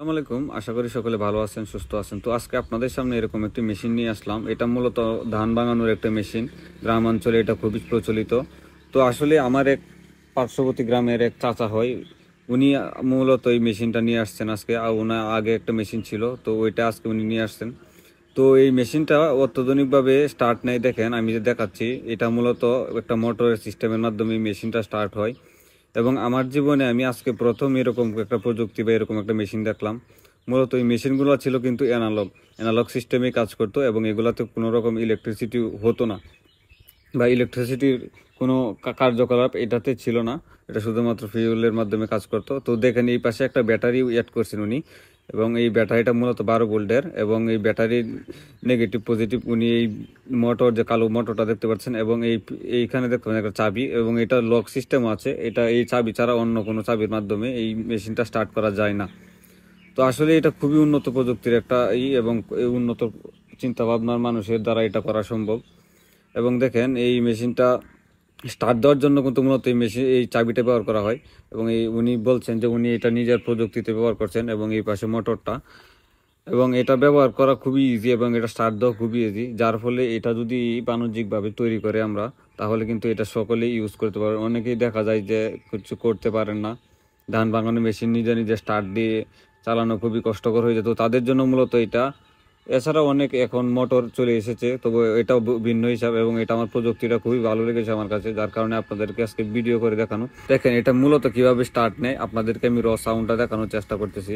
আসসালামু আলাইকুম। আশা করি সকলে ভালো আছেন, সুস্থ আছেন। তো আজকে আপনাদের সামনে এরকম একটি মেশিন নিয়ে আসলাম। এটা মূলত ধান ভাঙানোর একটা মেশিন। গ্রাম অঞ্চলে এটা খুবই প্রচলিত। তো আসলে আমার এক পার্শ্ববর্তী গ্রামের এক চাচা হয়, উনি মূলত এই মেশিনটা নিয়ে আসছেন আজকে। আর ওনার আগে একটা মেশিন ছিল, তো ওইটা আজকে উনি নিয়ে আসছেন। তো এই মেশিনটা অত্যাধুনিকভাবে স্টার্ট নেয়। দেখেন আমি যে দেখাচ্ছি, এটা মূলত একটা মোটরের সিস্টেমের মাধ্যমে এই মেশিনটা স্টার্ট হয়। এবং আমার জীবনে আমি আজকে প্রথম এরকম একটা প্রযুক্তি বা এরকম একটা মেশিন দেখলাম। মূলত এই মেশিনগুলো ছিল কিন্তু অ্যানালগ সিস্টেমে কাজ করতো, এবং এগুলাতে কোনো রকম ইলেকট্রিসিটি হতো না, বা ইলেকট্রিসিটির কোনো কার্যকলাপ এটাতে ছিল না। এটা শুধুমাত্র ফিউলের মাধ্যমে কাজ করতো। তো দেখেন এই পাশে একটা ব্যাটারি অ্যাড করছেন উনি, এবং এই ব্যাটারিটা মূলত 12 ভোল্টের, এবং এই ব্যাটারির নেগেটিভ পজিটিভ উনি এই মোটর, যে কালো মোটরটা দেখতে পাচ্ছেন, এবং এইখানে দেখতে পাচ্ছেন একটা চাবি, এবং এটা লক সিস্টেম আছে। এটা এই চাবি ছাড়া অন্য কোনো চাবির মাধ্যমে এই মেশিনটা স্টার্ট করা যায় না। তো আসলে এটা খুবই উন্নত প্রযুক্তির একটা এবং এই উন্নত চিন্তা ভাবনার মানুষের দ্বারা এটা করা সম্ভব। এবং দেখেন এই মেশিনটা স্টার্ট দেওয়ার জন্য কিন্তু মূলত এই চাবিটা ব্যবহার করা হয়। এবং উনি বলছেন যে উনি এটা নিজের প্রযুক্তিতে ব্যবহার করছেন, এবং এই পাশে মোটরটা, এবং এটা ব্যবহার করা খুবই ইজি, এবং এটা স্টার্ট দেওয়া খুবই ইজি। যার ফলে এটা যদি বাণিজ্যিকভাবে তৈরি করে আমরা, তাহলে কিন্তু এটা সকলেই ইউজ করতে পারে। অনেকেই দেখা যায় যে কিছু করতে পারেন না, ধান ভাঙানোর মেশিন নিজে নিজে স্টার্ট দিয়ে চালানো খুবই কষ্টকর হয়ে যেত, তাদের জন্য মূলত এটা। এছাড়াও অনেক এখন মোটর চলে এসেছে, তবে এটাও ভিন্ন হিসাব, এবং এটা আমার প্রযুক্তিটা খুবই ভালো লেগেছে আমার কাছে, যার কারণে আপনাদেরকে আজকে ভিডিও করে দেখানো। দেখেন এটা মূলত কিভাবে স্টার্ট নেয়, আপনাদেরকে আমি র সাউন্ডটা দেখানোর চেষ্টা করতেছি।